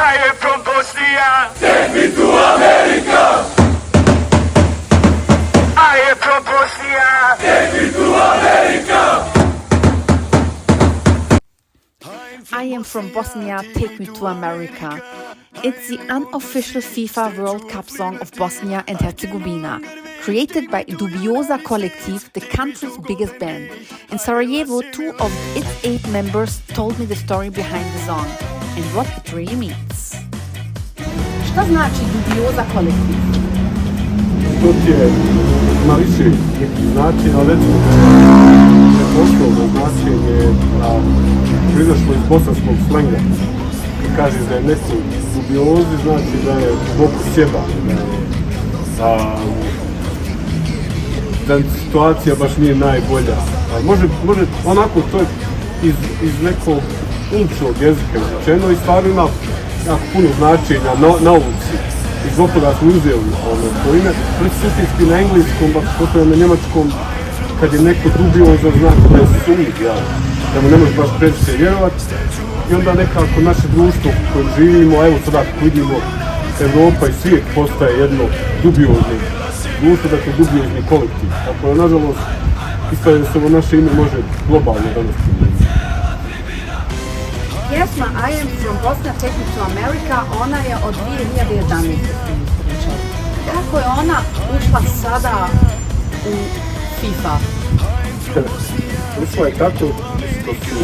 I am from Bosnia. Take me to America. I am from Bosnia. Take me to America. I am from Bosnia, take me to America. It's the unofficial FIFA World Cup song of Bosnia and Herzegovina, created by Dubioza Collective, the country's biggest band. In Sarajevo, 2 of its 8 members told me the story behind the song and what it really means. Šta znači Dubioza Collective? To je ima više nekih značenja, ali recimo osnovno značenje proizašlo iz bosanskog slenga. Kaže da je neko dubiozi, znači da je duboko sjeban, da situacija baš nije najbolja. Može onako to je iz nekog umčnog jezika rečeno i stvarno ima jako puno značenja na ulici. I zbog toga smo uzeli to ime. Suštinski na engleskom, postoje na njemačkom, kad je neko dubioza, znači da je sumnjiv, da mu ne može baš previše vjerovati. I onda nekako naše društvo u kojem živimo, evo sada kako vidimo, Evropa i svijet postaje jedno dubiozno društvo, dakle dubiozni kolektiv. Tako je, nažalost, ispada da se ovo naše ime može globalno danas primjeniti. Pjesma I am from Bosnia, take me to America, ona je od 2011. Kako je ona ušla sada u FIFA? Ušla je tako što su,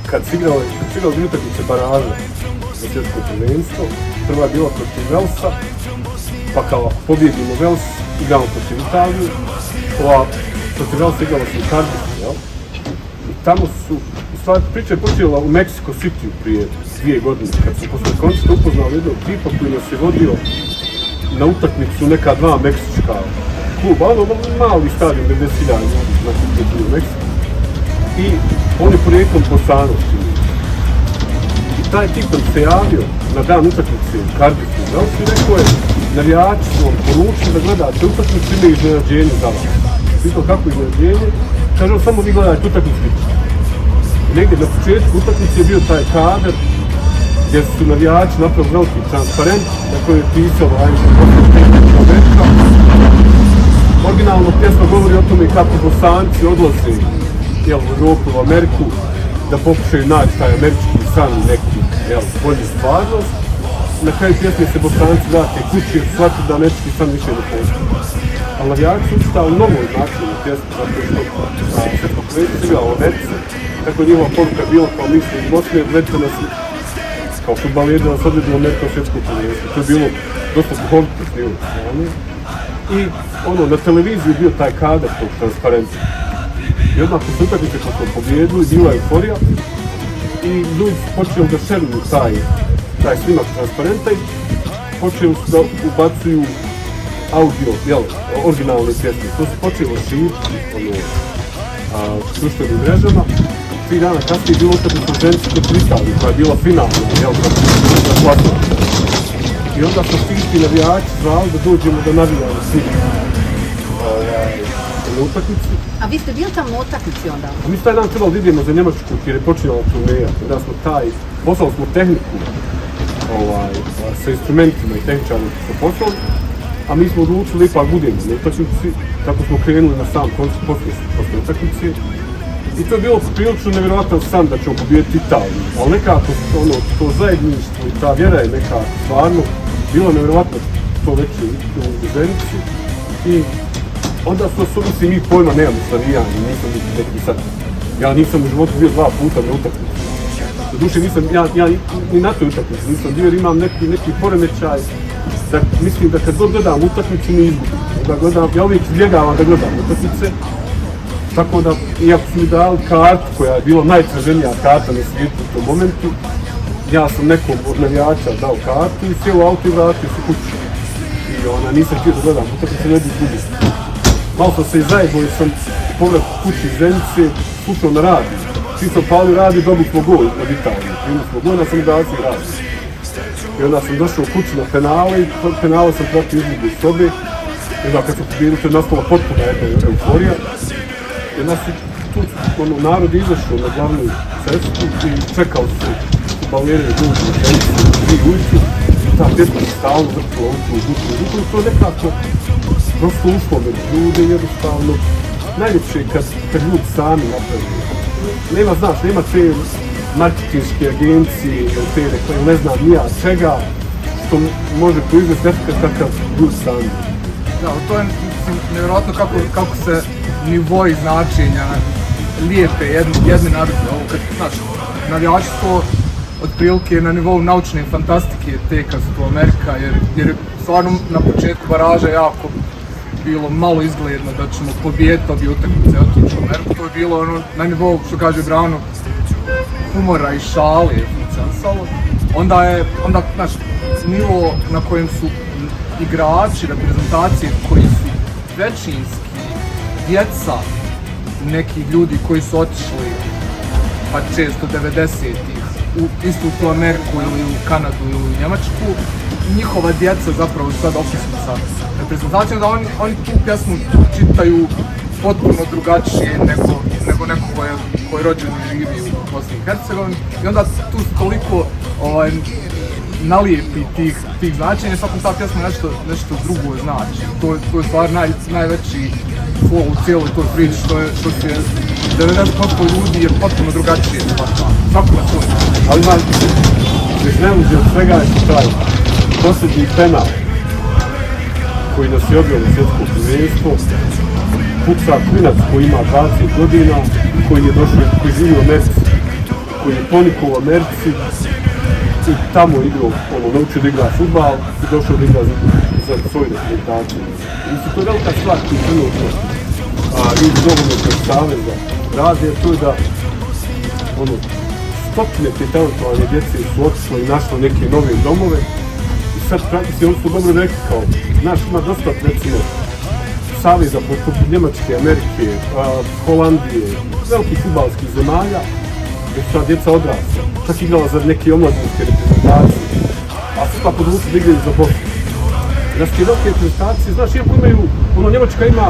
kad si igrali utakmice baraže za svjetsko prvenstvo, prva je bila protiv Velsa, pa kao pobjedimo Vels, igramo protiv Italiju, protiv Velsa igrala se u Cardiffu, jel? I tamo su, u stvari priča je počela u Mexico City prije 2 godine, kad sam posle koncerta upoznao jednog tipa koji nas je vodio na utakmicu neka 2 meksička kluba, ono mali stadion, 90.000 ljudi, znači to je bio u Meksiku. I on je porijeklom Bosanac. I taj tip nam se javio na dan utakmice u Cardiffu, i rekao je, navijači su vam poručili da gledate utakmicu, ima iznenađenje za vas. Pitao kako iznenađenje, kaže samo vi gledajte utakmicu. I negdje na početku utakmice je bio taj kader gdje su navijači napravili veliki transparent na kojem je pisalo I am from Bosnia, take me to America. Originalno pjesma govori o tome kako Bosanci odlaze u Europu, u Ameriku, da pokušaju naći taj američki san, neki bolji stvarnost. Na kraju pjesme se Bosanci vrate kući jer shvatili da američki san više ne postoji. Ali navijači su učitali novoj načinu na pjesmu, zato što svjetsko prvenstvo igralo Americe, tako je njihova poruka bila kao misli iz Bosne, Amerika nas kao futbaleri da nas odvedu u Ameriku svjetsko prvenstvo. To je bilo dosta duhovito snimljeno strane. I na televiziji bio taj kadar tog transparenta. I odmah posle utakmice kad smo pobjedili, bila je euforija i ljudi su počeli da šeruju taj snimak transparenta i počeli su da ubacuju audio, originalne pjesme. To se počelo širiti društvenim mrežama. 3 dana kasnije je bilo utakmica Ženci protiv Italije, koja je bila finalna, za platno. I onda smo svi navijači zvali da dođemo da navijamo s njima na utakmici. A vi ste bili tamo na utakmici onda? A mi su taj dan trebali da idemo za Njemačku jer je počinjala turneja. Onda smo poslali smo tehniku sa instrumentima i tehničarima smo poslali, a mi smo odlučili ipak budemo na utakmici, tako smo krenuli na sam koncert posle utakmice. I to je bilo prilično nevjerojatan san da ćemo pobijediti Italiju, ali nekako to zajedništvo i ta vjera je nekako stvarno bilo nevjerojatno to već u Zenici. I onda smo se mi pojma nemamo s navijanjem, nisam neki sad. Ja nisam u životu bio 2 puta na utakmici. Doduše nisam, ja ni na toj utakmici nisam bio jer imam neki poremećaj. Da, mislim da kad god gledam utakmicu ne izgubim. Ja uvijek izbjegavam da gledam utakmice. Tako da, iako su mi dali kartu koja je bila najtraženija karta na svijetu u tom momentu, ja sam nekom od navijača dao kartu i sjeo u auto i vratio se kući. I nisam htio da gledam utakmice, ne bi izgubio. Malo sam se i zajebao jer sam povrat kući iz Zenice slušao na radiju. Čim sam palio radiju, dobili smo gol od Italije. Primili smo gol, onda sam ugasio radiju. I onda sam došao kući na penale i penale sam pratio izgubu iz sobe. I onda kad sam pobjedili, to je nastala potpuna jedna euforija. Jer nas je tu narod izašao na glavnu cestu i čekali su balerine ljudi u tenisi, svi ujci, ta pjesma se stalno vrtila i to je nekako prosto ušlo među ljude, jednostavno najljepše je kad ljudi sami napravili. Nema, znaš, nema te marketinške agencije ili te reklame, ne znam nija čega, što može proizvesti efekt kakav ljudi sami. Da, to je nevjerojatno kako se nivoi značenja lijepe jedni na druge. Ovo kad, znaš, navijači to otprilike na nivou naučne fantastike teka za to Amerika, jer je stvarno na početku baraža jako bilo malo izgledno da ćemo pobijediti obje utakmice otići u Ameriku. To je bilo ono na nivou, što kaže Brano, humora i šale je funkcionisalo. Onda, znaš, nivo na kojem su igrači, reprezentacije koji su većinski djeca nekih ljudi koji su otišli pa često 90-ih isto u Ameriku ili u Kanadu ili u Njemačku, njihova djeca zapravo sad opisnica reprezentacijom, da oni tu pjesmu čitaju potpuno drugačije nego neko ko je rođen i živi u Bosni i Hercegovini, i onda tu toliko nalijepi tih značenja, svakom ta pjesma nešto drugo znači. To je stvar najveći flow u cijeloj toj priči, što se 90% ljudi je potpuno drugačije svako na svoj. Ali znaš, najluđe od svega je taj posljednji penal koji nas je odveo na svjetsko prvenstvo, puca klinac koji ima 20 godina, koji je došao, koji živi u Americi, koji je ponikao u Americi i tamo igrao, naučio da igra fudbal i došao da igra za svoju reprezentaciju. Mislim, to je velika stvar koju trenutno ljudi nogometnog saveza rade, to je da stotine te talentovane djece su otišle i našle neke nove domove i sad praktično oni su dobro rekli kao, znaš, ima dosta recimo saveza poput Njemačke, Amerike, Holandije, velikih fudbalskih zemalja, gdje su ta djeca odrasla, čak igrala za neke omladinske reprezentacije, a su pa podvuci da igraju za Bosnu. Da su te velike reprezentacije, znaš, iako imaju, Njemačka ima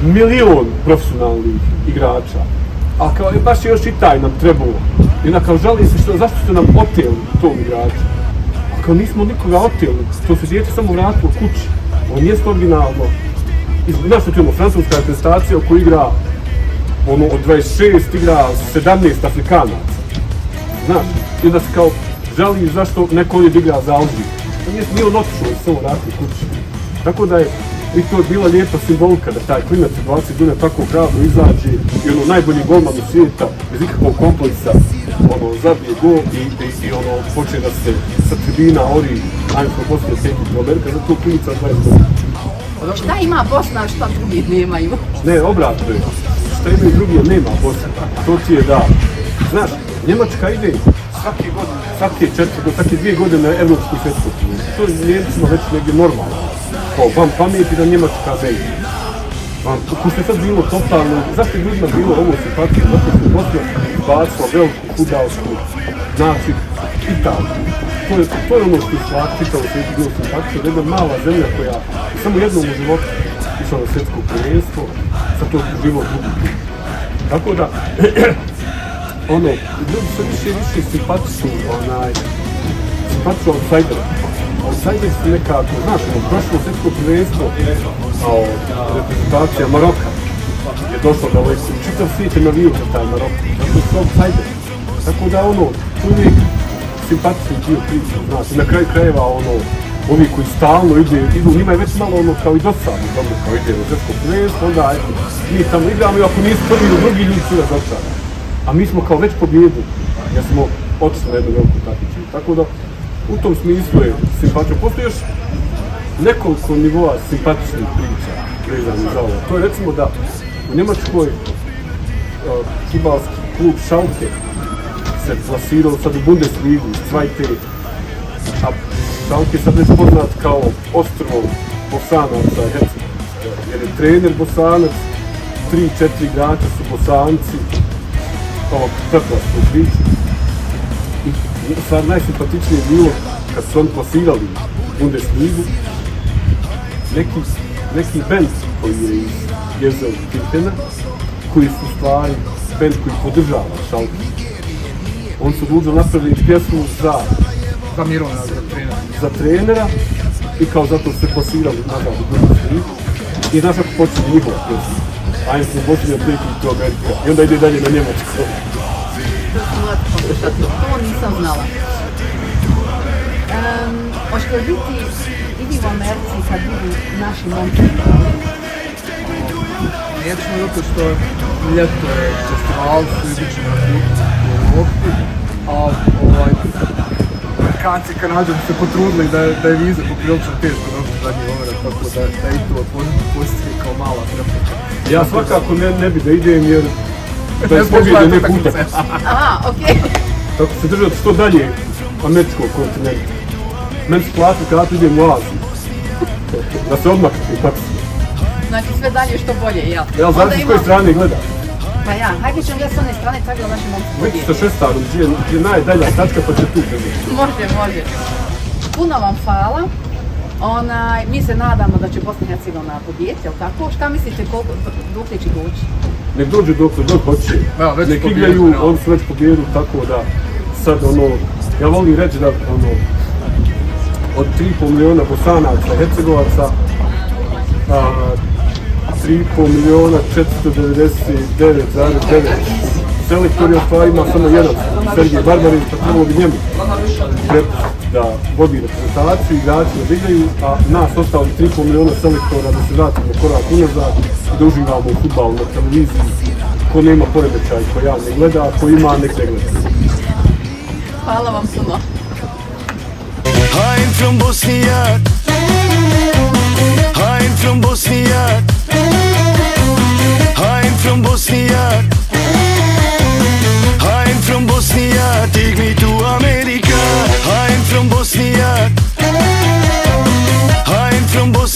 milion profesionalnih igrača, a kao baš je još i taj nam trebalo. I onda kao žali se zašto ste nam oteli tog igrača. A kao nismo nikoga oteli, to se dijete samo vratilo kući. Ovo mjesto originalno. Znaš što imamo, francuska reprezentacija koji igra od 26 igra 17 Afrikanaca. Znaš, i onda se kao žali zašto neko ovdje igra za Alžir. Nije on otišao i samo vratio kući. Tako da je i to je bila lijepa simbolika da taj klinac 20 godina tako hrabro izađe i najbolji golman u svijeta, bez ikakvog kompleksa, zabije gol i počne da se sa tribina ori, ajmo smo Bosne teki do Amerika, zato klinica 20 godina. Šta ima Bosna, a šta drugi nemaju? Ne, obratno je. Šta imaju drugi, nema Bosna. To ti je da. Znaš, Njemačka ide svake 2 godine na evropsku svjetsku. To je Njemcima već negdje normalno. Vam pameti da Njemačka veći. Ko što je sad bilo totalno, zašto je ljudima bilo ovo simpatije, zato što je Bosna bacila veliku fudbalsku, znači Italiju. To je ono što je stvar čitalo svijetu bilo simpatije, da jedna mala zemlja koja je samo jednom u životu išla na svjetsko prvenstvo, sad to je život drugi put. Tako da, ljudi su više simpatični outsidera. Outsideri su nekako, znaš, prošlo svjetsko prvenstvo, reprezentacija Maroka je došla daleko. Čitav svijet je navio za taj Marok. Tako su outsideri. Tako da tu uvijek simpatični dio priča, znaš, i na kraju krajeva ovi koji stalno idu, njima je već malo kao i dosadno, kao ide u svjetsko prvenstvo, onda mi tamo igramo i ako nisu prvi ili drugi ljudi su razočarani. A mi smo kao već pobjedili, jer smo otišli na jednu veliku takmičenje. Tako da, u tom smislu je simpatično. Postoji još nekoliko nivoa simpatičnih priča vezanih za ovo. To je recimo da u Njemačkoj fudbalski klub Schalke se plasirao sad u Bundesligu, Zweite, a Schalke je sad već poznat kao ostrvo Bosanaca, jer je trener Bosanac, 3-4 igrača su Bosanci, ovog preprosto priču. I sad najsimpatičnije je bilo kad su oni plasirali Bundesligu, neki band koji je iz Gelsenkirchena, koji su stvari band koji podržava Schalke. oni su dužno napravili pjesmu Za Mirona, za trenera. za trenera i kao zato su se posirali nazad u drugu sliku. I znaš kako počne njihova pjesma. I'm from Bosnia, take me to America. I onda ide dalje na Njemačku. To nisam znala. Hoćete li biti idi u Americi kad budu naši momci? Nećemo zato što ljeto je festival, su idući na put u Evropi, a Amerikanci i Kanadžani se potrudili da je viza poprilično teško dobiti zadnji moment, tako da i to postoji kao mala prepreka. Ja svakako ne bi da idem jer da Ne je zbog pobjede gledati neku utakmice. utakmicu. Aha, okej. Tako se držati što dalje američkog kontinenta. Meni su platili kada idem u Aziju. Da se odmakne tako. Znači sve dalje što bolje, jel? Ja Onda znam s koje imam- strane gledaš. Pa ja, hajde ćemo gledati s one strane tako da naši momci Već pobjede. sa šestarom, gdje je najdalja tačka pa će tu gledati. Može. Puno vam hvala. Mi se nadamo da će Bosna i Hercegovina pobijediti, jel tako? Šta mislite dok će doći? Nek dođe dok hoće. Evo, već su Nek pobijedili, igraju, ja. oni su već pobjedili, tako da sad ja volim reći da od 3,5 miliona Bosanaca i Hercegovaca 3,5 miliona 499,9 selektori ostvari ima samo jedan, Sergej Barbarić, pa trebalo bi njemu da vodi reprezentaciju, igrači da igraju, a nas ostali 3,5 miliona selektora da se vratimo korak unazad i da uživamo u fudbalu na televiziji. Ko nema poremećaj, ko ja ne gleda, a ko ima nek ne gleda. Hvala vam puno. I'm from Bosnia. I'm from Bosnia. I'm from Bosnia. I'm from Bosnia. Take me to America. I'm from Bosnia. I'm from Bosnia.